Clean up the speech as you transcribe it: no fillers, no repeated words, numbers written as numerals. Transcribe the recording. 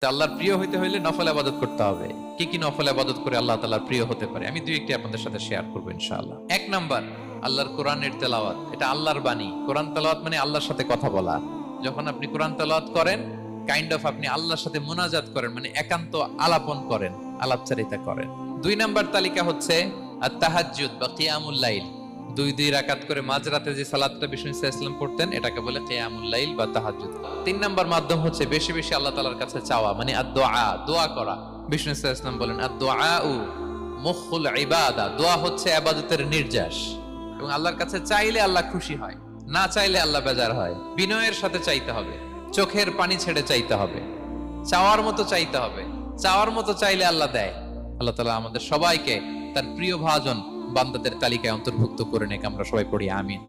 আল্লাহর প্রিয় হইতে হইলে নফল ইবাদত করতে হবে। কি কি নফল ইবাদত করে আল্লাহ তাআলার প্রিয় হতে পারে আমি দুই একটি আপনাদের সাথে শেয়ার করবো ইনশাআল্লাহ। এক নাম্বার, আল্লাহর কোরআনের তেলাওয়াত। এটা আল্লাহর বাণী। কোরআন তেলাওয়াত মানে আল্লাহর সাথে কথা বলা। যখন আপনি কোরআন তেলাওয়াত করেন, কাইন্ড অফ আপনি আল্লাহর সাথে মুনাজাত করেন, মানে একান্ত আলাপন করেন, আলাপচারিতা করেন। দুই নাম্বার তালিকা হচ্ছে আত-তাহাজ্জুদ বা কিয়ামুল লাইল। দুই রাকাত করে মাঝরাতে যে সালাতটা বিষ্ণু সাল্লাল্লাহু আলাইহি ওয়াসাল্লাম পড়তেন, এটাকে বলে কিয়ামুল লাইল বা তাহাজ্জুদ। তিন নাম্বার মাধ্যম হচ্ছে বেশি বেশি আল্লাহ তাআলার কাছে চাওয়া, মানে আদ-দুআ, দোয়া করা। বিষ্ণু সাল্লাল্লাহু আলাইহি ওয়াসাল্লাম বলেন আদ-দুআউ মুখুল ইবাদা, দোয়া হচ্ছে ইবাদতের নির্যাস। এবং আল্লাহর কাছে চাইলে আল্লাহ খুশি হয়, না চাইলে আল্লাহ বেজার হয়। বিনয়ের সাথে চাইতে হবে, চোখের পানি ছেড়ে চাইতে হবে, চাওয়ার মতো চাইতে হবে। চাওয়ার মতো চাইলে আল্লাহ দেয়। আল্লাহ তাআলা আমাদের সবাইকে তার প্রিয় ভাজন বান্দাদের তালিকায় অন্তর্ভুক্ত করে নেক। আমরা সবাই পড়ি আমিন।